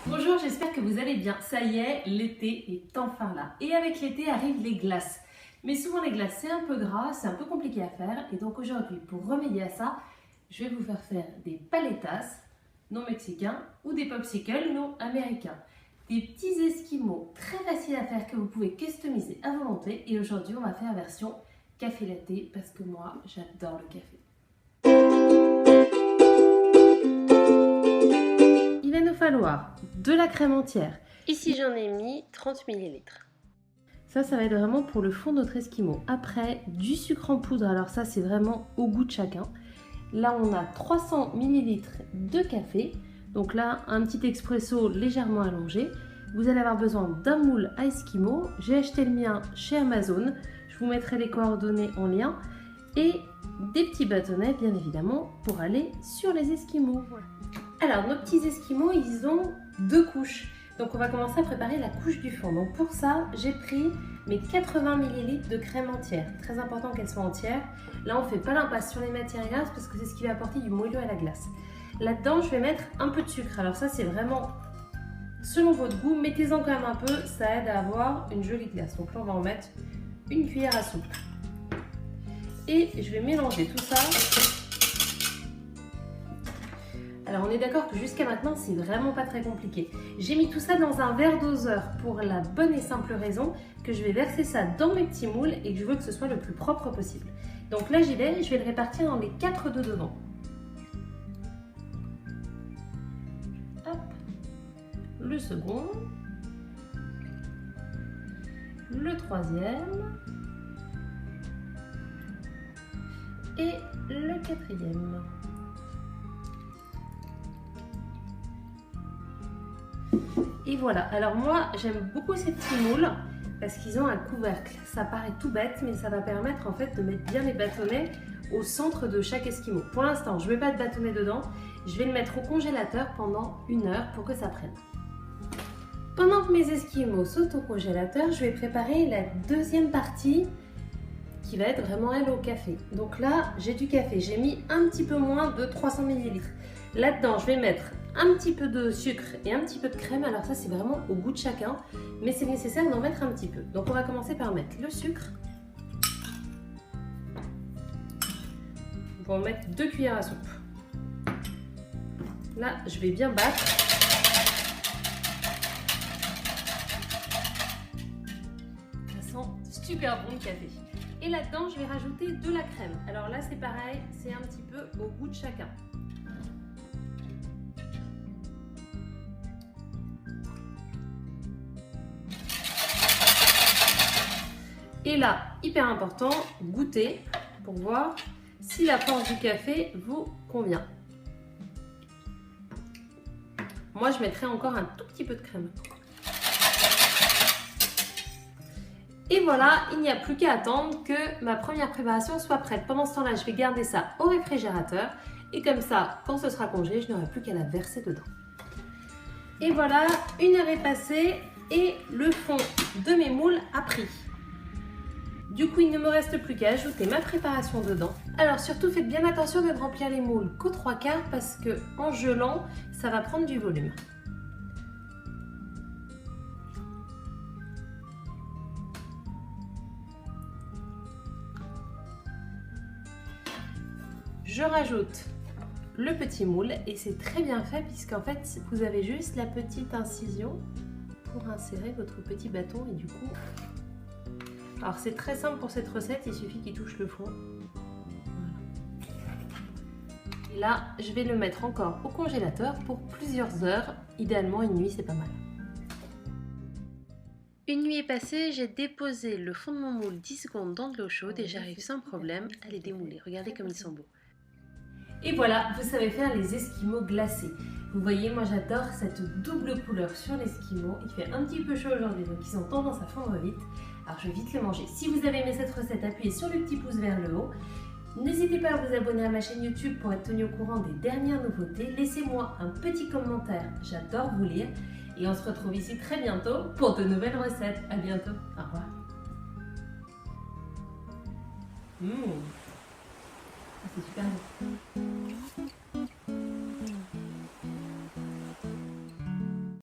Bonjour, j'espère que vous allez bien. Ça y est, l'été est enfin là. Et avec l'été arrivent les glaces. Mais souvent les glaces, c'est un peu gras, c'est un peu compliqué à faire. Et donc aujourd'hui, pour remédier à ça, je vais vous faire des paletas non mexicains ou des popsicles non américains. Des petits esquimaux très faciles à faire que vous pouvez customiser à volonté. Et aujourd'hui, on va faire version café latte parce que moi, j'adore le café. Il va nous falloir de la crème entière. Ici, j'en ai mis 30 ml. Ça va être vraiment pour le fond de notre esquimau. Après, du sucre en poudre. Alors ça, c'est vraiment au goût de chacun. Là, on a 300 ml de café. Donc là, un petit expresso légèrement allongé. Vous allez avoir besoin d'un moule à esquimau. J'ai acheté le mien chez Amazon. Je vous mettrai les coordonnées en lien. Et des petits bâtonnets, bien évidemment, pour aller sur les esquimaux. Voilà. Alors, nos petits esquimaux, ils ont 2 couches. Donc, on va commencer à préparer la couche du fond. Donc, pour ça, j'ai pris mes 80 ml de crème entière. Très important qu'elle soit entière. Là, on ne fait pas l'impasse sur les matières grasses parce que c'est ce qui va apporter du moelleux à la glace. Là-dedans, je vais mettre un peu de sucre. Alors ça, c'est vraiment selon votre goût. Mettez-en quand même un peu. Ça aide à avoir une jolie glace. Donc là, on va en mettre une cuillère à soupe. Et je vais mélanger tout ça. Alors on est d'accord que jusqu'à maintenant c'est vraiment pas très compliqué. J'ai mis tout ça dans un verre doseur pour la bonne et simple raison que je vais verser ça dans mes petits moules et que je veux que ce soit le plus propre possible. Donc là j'y vais, je vais le répartir dans les 4 de devant. Hop. Le second. Le troisième. Et le quatrième. Et voilà, alors moi j'aime beaucoup ces petits moules parce qu'ils ont un couvercle. Ça paraît tout bête mais ça va permettre en fait de mettre bien les bâtonnets au centre de chaque esquimau. Pour l'instant je ne mets pas de bâtonnet dedans, je vais le mettre au congélateur pendant 1 heure pour que ça prenne. Pendant que mes esquimaux sautent au congélateur, je vais préparer la deuxième partie qui va être vraiment elle au café. Donc là j'ai du café, j'ai mis un petit peu moins de 300 ml. Là-dedans je vais mettre un petit peu de sucre et un petit peu de crème. Alors ça c'est vraiment au goût de chacun, mais c'est nécessaire d'en mettre un petit peu. Donc on va commencer par mettre le sucre. On va en mettre 2 cuillères à soupe. Là je vais bien battre. Ça sent super bon le café. Et là-dedans je vais rajouter de la crème. Alors là c'est pareil, c'est un petit peu au goût de chacun. Et là, hyper important, goûtez pour voir si la force du café vous convient. Moi, je mettrai encore un tout petit peu de crème. Et voilà, il n'y a plus qu'à attendre que ma première préparation soit prête. Pendant ce temps-là, je vais garder ça au réfrigérateur. Et comme ça, quand ce sera congé, je n'aurai plus qu'à la verser dedans. Et voilà, 1 heure est passée et le fond de mes moules a pris. Du coup, il ne me reste plus qu'à ajouter ma préparation dedans. Alors surtout, faites bien attention de ne remplir les moules qu'aux 3/4 parce que en gelant, ça va prendre du volume. Je rajoute le petit moule et c'est très bien fait puisqu'en fait, vous avez juste la petite incision pour insérer votre petit bâton et du coup... Alors c'est très simple pour cette recette, il suffit qu'il touche le fond. Voilà. Et là, je vais le mettre encore au congélateur pour plusieurs heures. Idéalement, 1 nuit, c'est pas mal. 1 nuit est passée, j'ai déposé le fond de mon moule 10 secondes dans de l'eau chaude et j'arrive sans problème à les démouler. Regardez comme ils sont beaux. Et voilà, vous savez faire les esquimaux glacés. Vous voyez, moi j'adore cette double couleur sur l'esquimau. Il fait un petit peu chaud aujourd'hui, donc ils ont tendance à fondre vite. Alors je vais vite les manger. Si vous avez aimé cette recette, appuyez sur le petit pouce vers le haut. N'hésitez pas à vous abonner à ma chaîne YouTube pour être tenu au courant des dernières nouveautés. Laissez-moi un petit commentaire, j'adore vous lire. Et on se retrouve ici très bientôt pour de nouvelles recettes. À bientôt, au revoir. C'est super bon.